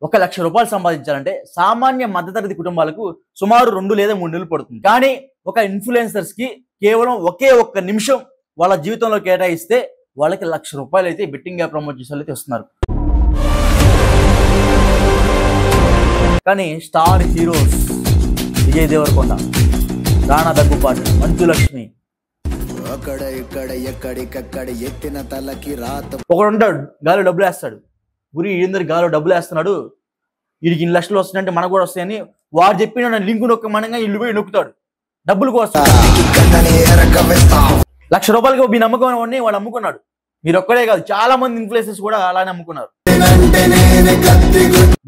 ₹1,00,000 సంపాదించాలంటే సామాన్య మధ్యతరగతి కుటుంబాలకు సుమారు 2 లేదా 3 నెలలు పడుతుంది. కానీ ఒక ఇన్ఫ్లుయెన్సర్స్ కి కేవలం ఒకే ఒక్క నిమిషం వాళ్ళ జీవితంలో కేటాయిస్తే వాళ్ళకి ₹1,00,000 అయితే బెట్టింగ్ యాప్ ప్రమోట్ చేసే వాళ్ళైతే వస్తున్నారు. కానీ స్టార్ హీరోస్ విజయ్ దేవరకొండ, రాణా దగ్గుపాటి, మంచు లక్ష్మి, ఒకడు ఉంటాడు గాలి డబ్బులు వేస్తాడు, గురి ఈందరి గాలి డబ్బులు వేస్తున్నాడు, వీడికి ఇన్ని లక్షలు వస్తున్నాయంటే మనకు కూడా వస్తాయని వాడు చెప్పిన లింకు నొక్కమనగా ఇల్లు పోయి నొక్కుతాడు డబ్బులు కోసం. ₹1,00,000 మీ నమ్మకం వాడు అమ్ముకున్నాడు. మీరు ఒక్కడే కాదు, చాలా మంది ఇన్ఫ్లుయెన్సర్స్ కూడా అలానే అమ్ముకున్నారు.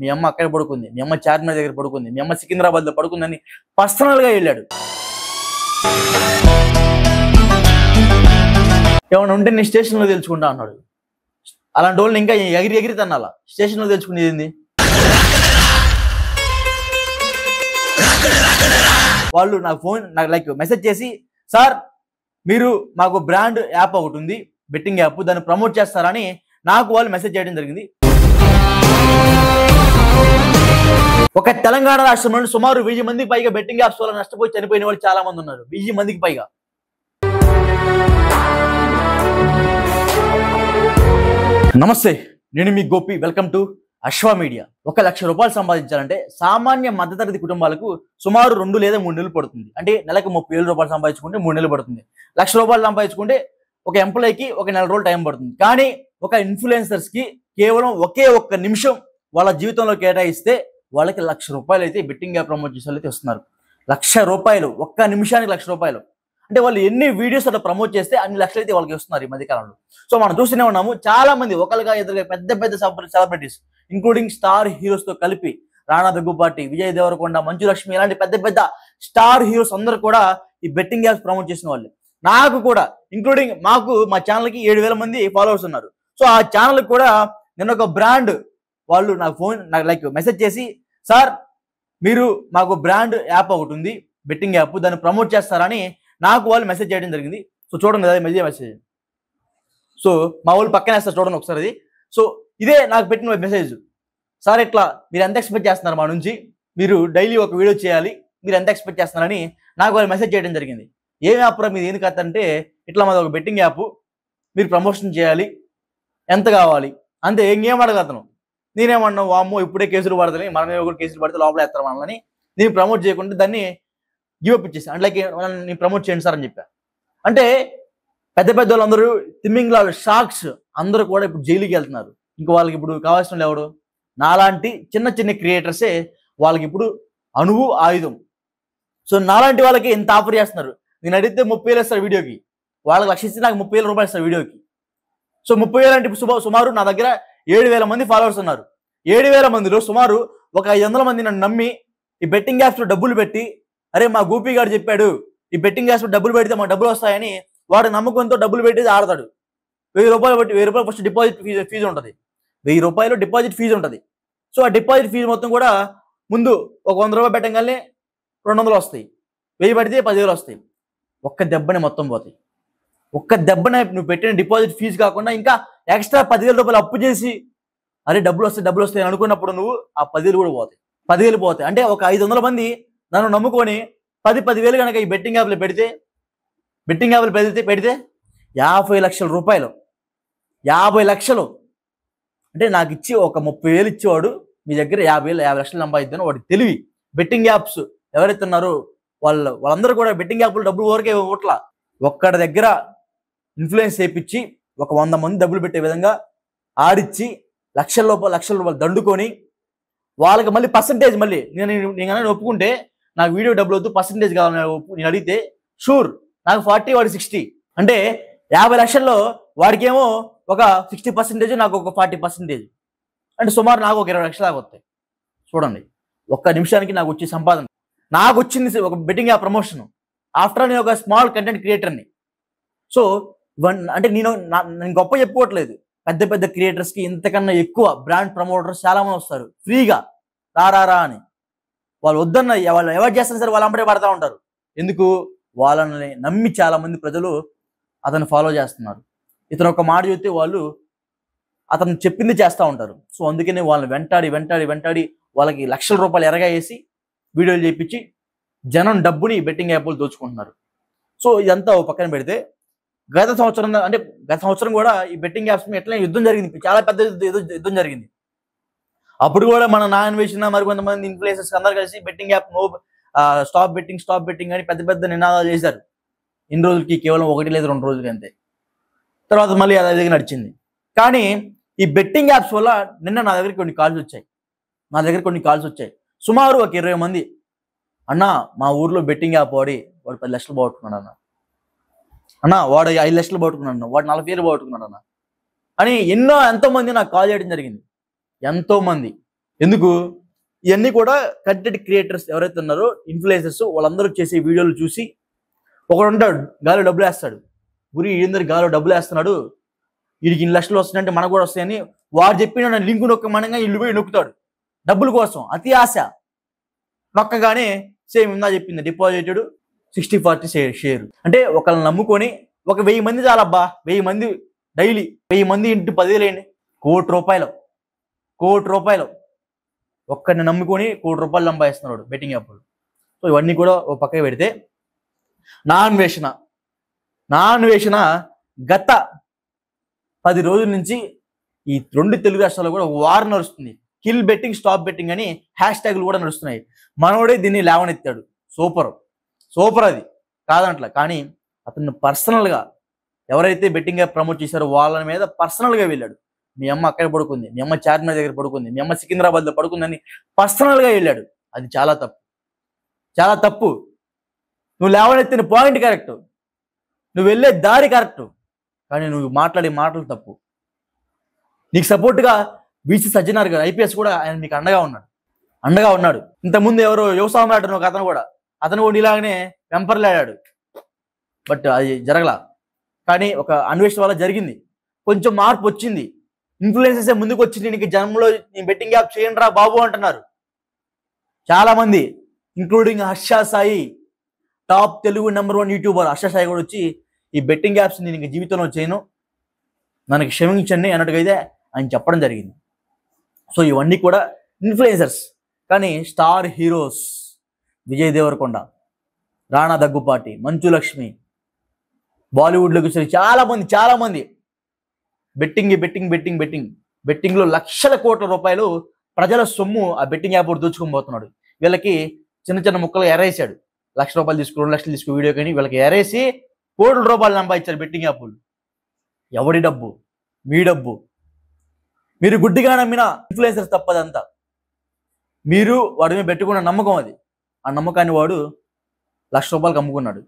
మీ అమ్మ అక్కడ పడుకుంది, మీ అమ్మ చార్మినార్ దగ్గర పడుకుంది, మీ అమ్మ సికింద్రాబాద్ లో పడుకుందని పర్సనల్ గా వెళ్ళాడు. ఏమన్నా ఉంటే నేను స్టేషన్ లో తెలుసుకుంటా అన్నాడు. అలాంటి వాళ్ళని ఇంకా ఎగిరి ఎగిరి తన్నాలా, స్టేషన్ లో తెలుసుకునేది ఏంది? వాళ్ళు నాకు మెసేజ్ చేసి, సార్ మీరు మాకు బ్రాండ్ యాప్ ఒకటి ఉంది, బెట్టింగ్ యాప్, దాన్ని ప్రమోట్ చేస్తారని నాకు వాళ్ళు మెసేజ్ చేయడం జరిగింది. ఒక తెలంగాణ రాష్ట్రంలో సుమారు 1000 మందికి పైగా బెట్టింగ్ యాప్స్ వల్ల నష్టపోయి చనిపోయిన వాళ్ళు చాలా మంది ఉన్నారు. 1000 మందికి పైగా. నమస్తే, నేను మీ Gopi. Welcome to Ashwa media. ₹1,00,000 సంపాదించాలంటే సామాన్య మధ్యతరగతి కుటుంబాలకు సుమారు 2 లేదా 3 నెలలు పడుతుంది. అంటే నెలకు ₹30,000 సంపాదించుకుంటే 3 నెలలు పడుతుంది. ₹1,00,000 సంపాదించుకుంటే ఒక ఎంప్లాయీకి ఒక నెల రోజులు టైం పడుతుంది. కానీ ఒక ఇన్ఫ్లుయెన్సర్స్ కి కేవలం ఒకే ఒక్క నిమిషం వాళ్ళ జీవితంలో కేటాయిస్తే వాళ్ళకి ₹1,00,000 అయితే బెట్టింగ్ యాప్ ప్రమోట్ చేసే అయితే వస్తున్నారు. ₹1,00,000 ఒక్క నిమిషానికి ₹1,00,000 అంటే వాళ్ళు ఎన్ని వీడియోస్ అట్లా ప్రమోట్ చేస్తే అన్ని లక్షలు అయితే వాళ్ళకి వస్తున్నారు ఈ మధ్యకాలంలో. సో మనం చూస్తూనే ఉన్నాము, చాలా మంది ఒకరుగా ఎదురుగా పెద్ద పెద్ద సెలబ్రిటీస్ ఇంక్లూడింగ్ స్టార్ హీరోస్ తో కలిపి రాణా దగ్గుపాటి, విజయ్ దేవరకొండ, మంచు లక్ష్మి ఇలాంటి పెద్ద పెద్ద స్టార్ హీరోస్ అందరూ కూడా ఈ బెట్టింగ్ యాప్స్ ప్రమోట్ చేసిన వాళ్ళు. నాకు కూడా ఇంక్లూడింగ్ మా ఛానల్కి 7,000 మంది ఫాలోవర్స్ ఉన్నారు. సో ఆ ఛానల్కి కూడా నేను ఒక బ్రాండ్ వాళ్ళు నాకు మెసేజ్ చేసి, సార్ మీరు మాకు బ్రాండ్ యాప్ ఒకటి ఉంది, బెట్టింగ్ యాప్, దాన్ని ప్రమోట్ చేస్తారని నాకు వాళ్ళు మెసేజ్ చేయడం జరిగింది. సో చూడండి కదా మెసేజ్. సో మా వాళ్ళు పక్కన వేస్తారు, చూడండి ఒకసారి అది. సో ఇదే నాకు పెట్టిన మెసేజ్. సార్ ఇట్లా మీరు ఎంత ఎక్స్పెక్ట్ చేస్తున్నారు మా నుంచి, మీరు డైలీ ఒక వీడియో చేయాలి, మీరు ఎంత ఎక్స్పెక్ట్ చేస్తున్నారని నాకు వాళ్ళు మెసేజ్ చేయడం జరిగింది. ఏం యాప్ రా మీరు, ఏంది కథ అంటే, ఇట్లా మాది ఒక బెట్టింగ్ యాప్, మీరు ప్రమోషన్ చేయాలి, ఎంత కావాలి అంతే, ఇంకేం అడగతను. నేనేమన్నా వామ్మో ఇప్పుడే కేసులు పడతాయి, మనమే కూడా కేసులు పడితే లోపల వేస్తారు మనల్ని, నేను ప్రమోట్ చేయకుండా దాన్ని గివప్ ఇచ్చేసి అంటే నేను ప్రమోట్ చేయండి సార్ అని చెప్పా. అంటే పెద్ద పెద్ద వాళ్ళందరూ, తిమ్మింగ్లాలు, షార్క్స్ అందరూ కూడా ఇప్పుడు జైలుకి వెళ్తున్నారు. ఇంకా వాళ్ళకి ఇప్పుడు కావాల్సిన ఎవడు, నాలాంటి చిన్న చిన్న క్రియేటర్సే వాళ్ళకి ఇప్పుడు అణువు ఆయుధం. సో నాలాంటి వాళ్ళకి ఎంత ఆఫర్ చేస్తున్నారు. నేను అడిగితే 30,000 ఇస్తారు వీడియోకి, వాళ్ళకి లక్ష ఇస్తే నాకు ₹30,000 ఇస్తారు వీడియోకి. సో 30,000 అంటే సుమారు నా దగ్గర 7,000 మంది ఫాలోవర్స్ ఉన్నారు. 7,000 మందిలో సుమారు ఒక 500 మంది నన్ను నమ్మి ఈ బెట్టింగ్ యాప్స్లో డబ్బులు పెట్టి, అరే మా గోపి గారు చెప్పాడు ఈ బెట్టింగ్ యాప్స్లో డబ్బులు పెడితే మాకు డబ్బులు వస్తాయని వాడు నమ్మకంతో డబ్బులు పెట్టి ఆడతాడు. ₹1,000 బట్టి ₹1,000 ఫస్ట్ డిపాజిట్ ఫీజు ఉంటుంది. ₹1,000 డిపాజిట్ ఫీజు ఉంటుంది. సో ఆ డిపాజిట్ ఫీజు మొత్తం కూడా ముందు ఒక ₹100 పెట్టగానే 200 వస్తాయి, 1000 పెడితే 10,000 వస్తాయి. ఒక్క దెబ్బనే మొత్తం పోతాయి. ఒక్క దెబ్బనే నువ్వు పెట్టిన డిపాజిట్ ఫీజు కాకుండా ఇంకా ఎక్స్ట్రా ₹10,000 అప్పు చేసి అరే డబ్బులు వస్తాయి అనుకున్నప్పుడు నువ్వు ఆ 10,000 కూడా పోతాయి. 10,000 పోతాయి. అంటే ఒక 500 మంది నన్ను నమ్ముకొని 10,000 కనుక ఈ బెట్టింగ్ యాప్లు పెడితే ₹50 లక్షలు, 50 లక్షలు అంటే నాకు ఇచ్చి ఒక 30,000 ఇచ్చేవాడు మీ దగ్గర 50 లక్షలు సంపాదిద్దాను. వాడి తెలివి. బెట్టింగ్ యాప్స్ ఎవరైతే ఉన్నారో వాళ్ళందరూ కూడా బెట్టింగ్ యాప్లు డబ్బులు ఊరికే ఓట్ల ఒక్కడి దగ్గర ఇన్ఫ్లుయెన్స్ చేయించి ఒక 100 మంది డబ్బులు పెట్టే విధంగా ఆడిచ్చి లక్షల దండుకొని వాళ్ళకి మళ్ళీ పర్సంటేజ్, మళ్ళీ నేను ఒప్పుకుంటే నాకు వీడియో డబ్బులు వద్దు, పర్సంటేజ్ కావాలి నేను అడిగితే షూర్ నాకు 40 వాడి 60 అంటే 50 లక్షల్లో వాడికేమో ఒక 60%, నాకు ఒక 40%, అంటే సుమారు నాకు ఒక 20 లక్షలు దాకా వస్తాయి. చూడండి ఒక్క నిమిషానికి నాకు వచ్చే సంపాదన. నాకు వచ్చింది ఒక బెట్టింగ్ యాప్ ప్రమోషన్. ఆఫ్టర్ నేను ఒక స్మాల్ కంటెంట్ క్రియేటర్ని. సో అంటే నేను గొప్ప చెప్పుకోవట్లేదు, పెద్ద పెద్ద క్రియేటర్స్కి ఇంతకన్నా ఎక్కువ బ్రాండ్ ప్రమోటర్స్ చాలా మంది వస్తారు ఫ్రీగా రా అని. వాళ్ళు వద్దన్న వాళ్ళు ఎవరు చేస్తారు సరే వాళ్ళు అంబడే పడతా ఉంటారు. ఎందుకు? వాళ్ళని నమ్మి చాలా మంది ప్రజలు అతను ఫాలో చేస్తున్నారు. ఇతను ఒక మాట చెప్తే వాళ్ళు అతను చెప్పింది చేస్తూ ఉంటారు. సో అందుకనే వాళ్ళని వెంటాడి వాళ్ళకి లక్షల రూపాయలు ఎరగా వేసి వీడియోలు చేయించి జనం డబ్బుని బెట్టింగ్ యాప్లు దోచుకుంటున్నారు. సో ఇదంతా ఓ పక్కన పెడితే గత సంవత్సరం కూడా ఈ బెట్టింగ్ యాప్స్ మీద ఎట్లా యుద్ధం జరిగింది, చాలా పెద్ద యుద్ధం జరిగింది. అప్పుడు కూడా మన నాన్వేషణ మరి కొంతమంది ఇన్ఫ్లుయెన్సర్స్ అందరూ కలిసి బెట్టింగ్ యాప్ స్టాప్ బెట్టింగ్ అని పెద్ద నినాదాలు చేశారు. ఇన్ని రోజులకి కేవలం 1 లేదా 2 రోజులకి అంతే. తర్వాత మళ్ళీ అదే నడిచింది. కానీ ఈ బెట్టింగ్ యాప్స్ వల్ల నిన్న నా దగ్గర కొన్ని కాల్స్ వచ్చాయి. సుమారు ఒక 20 మంది, అన్న మా ఊర్లో బెట్టింగ్ యాప్ వాడు 10 లక్షలు పోగొట్టుకున్నాడు అన్న, వాడు 5 లక్షలు పోగొట్టుకున్నాడు, వాడు 40,000 పోగొట్టుకున్నాడు అన్న అని ఎంతో మంది నాకు కాల్ చేయడం జరిగింది. ఎంతో మంది. ఎందుకు? ఇవన్నీ కూడా కంటెంట్ క్రియేటర్స్ ఎవరైతే ఉన్నారో ఇన్ఫ్లుయెన్సర్స్ వాళ్ళందరూ చేసే వీడియోలు చూసి ఒకడు ఉంటాడు గాలి డబ్బులు వేస్తాడు, వీళ్ళందరూ గాలి డబ్బులు వేస్తున్నాడు, వీడికి 2 లక్షలు వస్తున్నాయంటే మనకు కూడా వస్తాయని వాడు చెప్పిన లింకు నొక్కమనగా ఇల్లు పోయి నొక్కుతాడు డబ్బుల కోసం. అతి ఆశ. నొక్కగానే సేమ్ ఇందా చెప్పింది డిపాజిటెడ్ 60-40 షేర్. అంటే ఒకళ్ళని నమ్ముకొని ఒక 1000 మంది చాలబ్బా, 1000 మంది డైలీ, 1000 మంది ఇంటి 10,000 వేయండి, కోటి రూపాయలు ఒక్కడిని నమ్ముకొని ₹1 కోటి సంపాదిస్తున్నాడు బెట్టింగ్ యాప్లు. సో ఇవన్నీ కూడా ఒక పక్కకి పెడితే నాన్వేషణ గత 10 రోజుల నుంచి ఈ 2 తెలుగు రాష్ట్రాల్లో కూడా వార్ నడుస్తుంది. కిల్ బెట్టింగ్, స్టాప్ బెట్టింగ్ అని హ్యాష్ట్యాగ్లు కూడా నడుస్తున్నాయి. మనోడే దీన్ని లేవనెత్తాడు. సూపర్ అది కాదంట్లా. కానీ అతను పర్సనల్గా ఎవరైతే బెట్టింగ్ యాప్ ప్రమోట్ చేశారో వాళ్ళ మీద పర్సనల్గా వెళ్ళాడు. మీ అమ్మ అక్కడ పడుకుంది, మీ అమ్మ చార్మినార్ దగ్గర పడుకుంది, మీ అమ్మ సికింద్రాబాద్లో పడుకుందని పర్సనల్గా వెళ్ళాడు. అది చాలా తప్పు. నువ్వు లేవనెత్తిన పాయింట్ కరెక్ట్, నువ్వు వెళ్ళే దారి కరెక్ట్, కానీ నువ్వు మాట్లాడే మాటలు తప్పు. నీకు సపోర్ట్గా వీసీ సజ్జనార్ గారు ఐపీఎస్ కూడా ఆయన మీకు అండగా ఉన్నాడు. ఇంతకుముందు ఎవరో యువసామ్రాట్ ఒక అతను కూడా ఇలాగనే వెంపర్లాడాడు. బట్ అది జరగలా. కానీ ఒక అన్వేషణ వల్ల జరిగింది, కొంచెం మార్పు వచ్చింది. ఇన్ఫ్లుయెన్సర్సే ముందుకు వచ్చి నేను జనంలో నేను బెట్టింగ్ యాప్ చేయండి రా బాబు అంటున్నారు చాలా మంది, including Harsha Sai, top Telugu #1 YouTuber Harsha Sai కూడా వచ్చి ఈ బెట్టింగ్ యాప్స్ నేను ఇంక జీవితంలో చేయను, మనకి క్షమించండి అన్నట్టుగా అయితే ఆయన చెప్పడం జరిగింది. సో ఇవన్నీ కూడా ఇన్ఫ్లుయెన్సర్స్. కానీ స్టార్ హీరోస్ విజయ్ దేవరకొండ, రాణా దగ్గుపాటి, మంచు లక్ష్మి, బాలీవుడ్లోకి వచ్చి చాలా మంది బెట్టింగ్లో లక్షల కోట్ల రూపాయలు ప్రజల సొమ్ము ఆ బెట్టింగ్ యాప్ దోచుకొని పోతున్నాడు. వీళ్ళకి చిన్న ముక్కలు ఎరేసాడు. ₹1,00,000 తీసుకు, 2 లక్షలు తీసుకు వీడియో కానీ వీళ్ళకి ఎరేసి కోట్ల రూపాయలు సంపాదించారు బెట్టింగ్ యాప్లు. ఎవడి డబ్బు? మీ డబ్బు. మీరు గుడ్డిగా నమ్మిన ఇన్ఫ్లుయెన్సర్స్ తప్పదంతా. మీరు వాడి మీద పెట్టుకున్న నమ్మకం అది. ఆ నమ్మకాన్ని వాడు ₹1,00,000 అమ్ముకున్నాడు.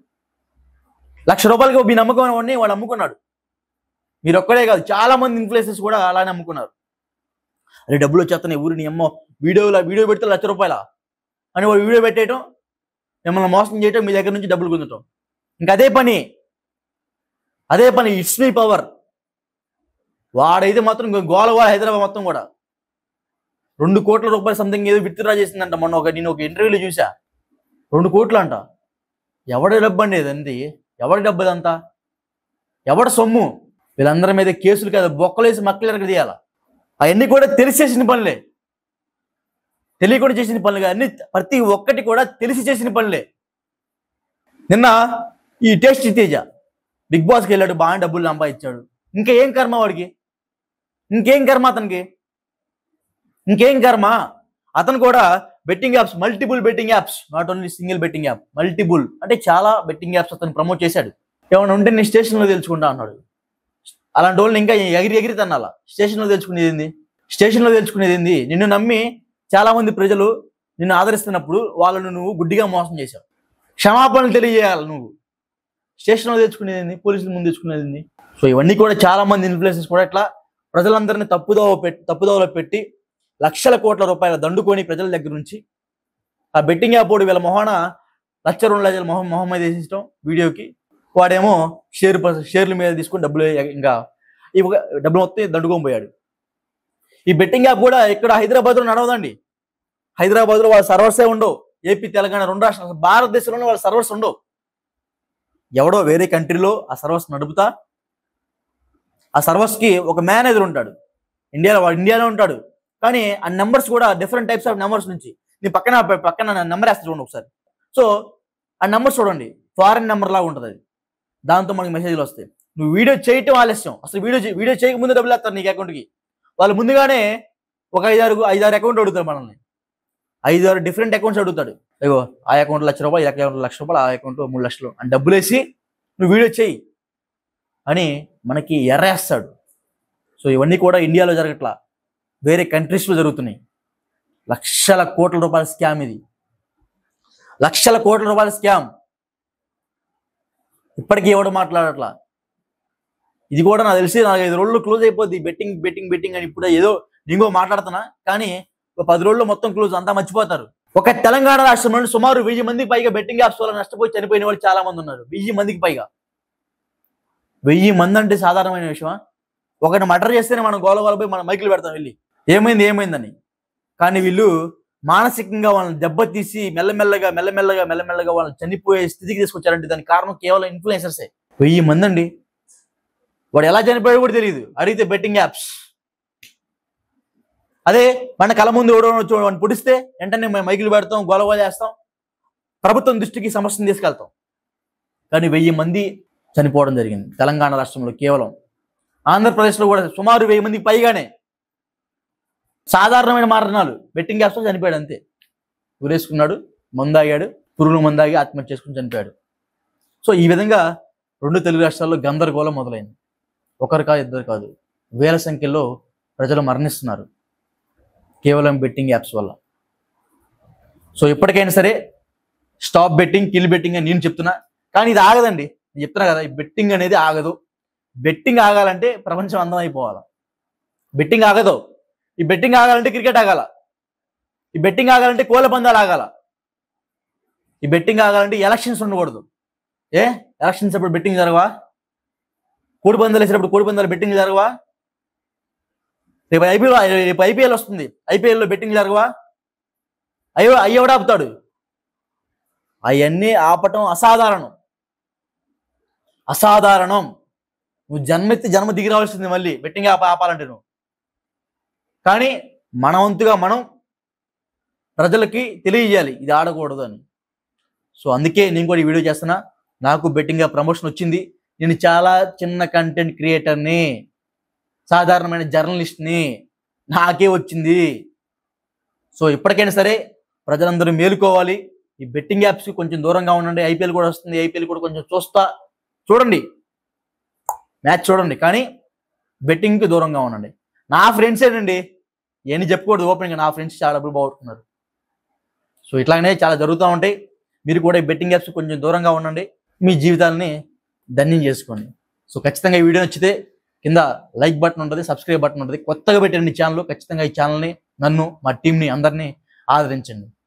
₹1,00,000 మీ నమ్మకం వాడిని వాడు అమ్ముకున్నాడు. మీరు ఒక్కడే కాదు, చాలా మంది ఇన్ఫ్లుయెన్సర్స్ కూడా అలానే అమ్ముకున్నారు. అరే డబ్బులు వచ్చేస్తున్నాయి ఊరిని అమ్మో, వీడియో పెడితే ₹1,00,000 అని వాడు వీడియో పెట్టేయటం, మిమ్మల్ని మోసం చేయటం, మీ దగ్గర నుంచి డబ్బులు గుంజటం. ఇంకా అదే పని ఇట్స్ మీ పవర్. వాడైతే మాత్రం గోలవా హైదరాబాద్ మొత్తం కూడా ₹2 కోట్ల సంథింగ్ ఏదో విత్డ్రా చేసిందంట. నేను ఒక ఇంటర్వ్యూలో చూసా. 2 కోట్లు అంట. ఎవడి డబ్బు అండి ఇదండి? ఎవడి డబ్బు ఇదంతా? ఎవడి సొమ్ము? వీళ్ళందరి మీద కేసులు కాదు, బొక్కలేసి మక్కలు తీయాల. అవన్నీ కూడా తెలిసి చేసిన పనులే, తెలియకుండా చేసిన పనులు కాదు. అన్ని ప్రతి ఒక్కటి కూడా తెలిసి చేసిన పనులే. నిన్న ఈ టేస్టీ తేజ బిగ్ బాస్కి వెళ్ళాడు, బాగా డబ్బులు సంపాదించాడు. ఇంకా ఏం కర్మ వాడికి? ఇంకేం కర్మ అతనికి? ఇంకేం కర్మ? అతను కూడా betting apps, multiple betting apps, not only single betting app, multiple అంటే చాలా బెట్టింగ్ యాప్స్ అతను ప్రమోట్ చేశాడు. ఏమైనా ఉంటే నేను స్టేషన్లో తెలుసుకుంటా అన్నాడు. అలాంటి వాళ్ళని ఇంకా ఎగిరి తన్నాలా? స్టేషన్లో తెలుసుకునేది ఏంది? నిన్ను నమ్మి చాలా మంది ప్రజలు నిన్ను ఆదరిస్తున్నప్పుడు వాళ్ళను నువ్వు గుడ్డిగా మోసం చేశావు. క్షమాపణలు తెలియజేయాలి. నువ్వు స్టేషన్లో తెచ్చుకునేది, పోలీసుల ముందు తెచ్చుకునేది. సో ఇవన్నీ కూడా చాలా మంది ఇన్ఫ్లుయెన్సర్స్ కూడా ఇట్లా ప్రజలందరినీ తప్పుదోవలో పెట్టి లక్షల కోట్ల రూపాయల దండుకొని ప్రజల దగ్గర నుంచి ఆ బెట్టింగ్ యాప్ వీళ్ళ మొహాన ₹1,00,000 2 లక్షలు మొహం మీద వేసేయడం వీడియోకి. వాడేమో షేర్ల మీద తీసుకొని డబ్బులు మొత్తం దండుకొని పోయాడు. ఈ బెట్టింగ్ యాప్ కూడా ఇక్కడ హైదరాబాద్లో నడవదండి. హైదరాబాద్లో వాళ్ళ సర్వర్సే ఉండవు. ఏపీ, తెలంగాణ 2 రాష్ట్రాలు, భారతదేశంలోనే వాళ్ళ సర్వర్స్ ఉండవు. ఎవడో వేరే కంట్రీలో ఆ సర్వర్స్ నడుపుతా, ఆ సర్వర్స్కి ఒక మేనేజర్ ఉంటాడు. ఇండియాలో ఉంటాడు, కానీ ఆ నెంబర్స్ కూడా డిఫరెంట్ టైప్స్ ఆఫ్ నెంబర్స్ నుంచి నీ పక్కన నెంబర్ వేస్తా చూడండి ఒకసారి. సో ఆ నెంబర్ చూడండి, ఫారెన్ నెంబర్ లాగా ఉంటుంది అది. దాంతో మనకి మెసేజ్లు వస్తాయి. నువ్వు వీడియో చేయటం ఆలస్యం, అసలు వీడియో చేయక ముందు డబ్బులు వేస్తారు నీకు అకౌంట్కి. వాళ్ళు ముందుగానే ఒక ఐదారు అకౌంట్ అడుగుతారు మనల్ని, 5-6 డిఫరెంట్ అకౌంట్స్ అడుగుతాడు. అయ్యో ఆ అకౌంట్ ₹1,00,000, ఈ అకౌంట్ ₹1,00,000, ఆ అకౌంట్ $3,00,000 అని డబ్బులు వేసి నువ్వు వీడియో చేయి అని మనకి ఎర్రేస్తాడు. సో ఇవన్నీ కూడా ఇండియాలో జరగట్లా, వేరే కంట్రీస్లో జరుగుతున్నాయి. లక్షల కోట్ల రూపాయల స్కామ్ ఇది, లక్షల కోట్ల రూపాయల స్కామ్. ఇప్పటికీ ఎవడు మాట్లాడట్లా. ఇది కూడా నాకు తెలిసి 4-5 రోజుల్లో క్లోజ్ అయిపోద్ది. బెట్టింగ్ అని ఇప్పుడు ఏదో ఇంకో మాట్లాడుతున్నా, కానీ ఒక 10 రోజుల్లో మొత్తం క్లోజ్, అంతా మర్చిపోతారు. ఒక తెలంగాణ రాష్ట్రంలో సుమారు 1000 మందికి పైగా బెట్టింగ్ యాప్స్ వల్ల నష్టపోయి చనిపోయిన వాళ్ళు చాలా మంది ఉన్నారు. 1000 మందికి పైగా. 1000 మంది అంటే సాధారణమైన విషయమా? ఒకరిని మర్డర్ చేస్తేనే మనం గోలపోయి మనం మైకులు పెడతాం వెళ్ళి ఏమైందని. కానీ వీళ్ళు మానసికంగా వాళ్ళని దెబ్బతీసి మెల్లమెల్లగా వాళ్ళని చనిపోయే స్థితికి తీసుకొచ్చారంటే దానికి కారణం కేవలం ఇన్ఫ్లుయెన్సర్సే. 1000 మంది అండి. వాడు ఎలా చనిపోయాడో కూడా తెలియదు, అడిగితే బెట్టింగ్ యాప్స్. అదే మన కళ్ళ ముందు వాడిని పుడిస్తే వెంటనే మేము మైకులు పెడతాం, గొలవ చేస్తాం, ప్రభుత్వం దృష్టికి సమస్యను తీసుకెళ్తాం. కానీ 1000 మంది చనిపోవడం జరిగింది తెలంగాణ రాష్ట్రంలో. కేవలం ఆంధ్రప్రదేశ్లో కూడా సుమారు 1000 మందికి పైగానే సాధారణమైన మరణాలు బెట్టింగ్ యాప్స్లో చనిపోయాడు. అంతే, ఊరేసుకున్నాడు, మందాగాడు, పురుగులు మందాగి ఆత్మహత్య చేసుకుని చనిపోయాడు. సో ఈ విధంగా 2 తెలుగు రాష్ట్రాల్లో గందరగోళం మొదలైంది. ఒకరు కాదు, ఇద్దరు కాదు, వేల సంఖ్యలో ప్రజలు మరణిస్తున్నారు కేవలం బెట్టింగ్ యాప్స్ వల్ల. సో ఇప్పటికైనా సరే స్టాప్ బెట్టింగ్, కిల్ బెట్టింగ్ అని నేను చెప్తున్నా. కానీ ఇది ఆగదండి, నేను చెప్తున్నా కదా, ఈ బెట్టింగ్ అనేది ఆగదు. బెట్టింగ్ ఆగాలంటే ప్రపంచం అందం అయిపోవాలి. బెట్టింగ్ ఆగదు. ఈ బెట్టింగ్ ఆగాలంటే క్రికెట్ ఆగాల, ఈ బెట్టింగ్ ఆగాలంటే కోళ్ళ పందాలు ఆగాల, ఈ బెట్టింగ్ ఆగాలంటే ఎలక్షన్స్ ఉండకూడదు. ఎలక్షన్స్ అప్పుడు బెట్టింగ్ జరగవా? కోడి పందాలు వేసేటప్పుడు కోడి పందాలు బెట్టింగ్ జరగవా? రేపు ఐపీఎల్ వస్తుంది, ఐపీఎల్లో బెట్టింగ్ జరగవా? అయ్యో ఆపుతాడు. అవన్నీ ఆపటం అసాధారణం. నువ్వు జన్మ దిగి రావాల్సింది మళ్ళీ బెట్టింగ్ ఆపాలంటే నువ్వు. కానీ మన వంతుగా మనం ప్రజలకి తెలియజేయాలి ఇది ఆడకూడదు అని. సో అందుకే నేను కూడా ఈ వీడియో చేస్తున్నా. నాకు బెట్టింగ్ ప్రమోషన్ వచ్చింది. నేను చాలా చిన్న కంటెంట్ క్రియేటర్ని, సాధారణమైన జర్నలిస్ట్ని, నాకే వచ్చింది. సో ఇప్పటికైనా సరే ప్రజలందరూ మేలుకోవాలి. ఈ బెట్టింగ్ యాప్స్కి కొంచెం దూరంగా ఉండండి. ఐపీఎల్ కూడా వస్తుంది, ఐపీఎల్ కూడా కొంచెం చూడండి, మ్యాచ్ చూడండి, కానీ బెట్టింగ్కి దూరంగా ఉండండి. నా ఫ్రెండ్స్ ఏంటండి, ఏమని చెప్పుకోవద్దు ఓపెన్గా, నా ఫ్రెండ్స్ చాలా డబ్బులు పోగొట్టుకున్నారు. సో ఇట్లాగనే చాలా జరుగుతూ ఉంటాయి. మీరు కూడా ఈ బెట్టింగ్ యాప్స్ కొంచెం దూరంగా ఉండండి, మీ జీవితాలని ధన్యం చేసుకోండి. సో ఖచ్చితంగా ఈ వీడియో నచ్చితే కింద లైక్ బటన్ ఉంటుంది, సబ్స్క్రైబ్ బటన్ ఉంటుంది. కొత్తగా పెట్టండి ఛానల్. ఖచ్చితంగా ఈ ఛానల్ని, నన్ను, మా టీంని అందరినీ ఆదరించండి.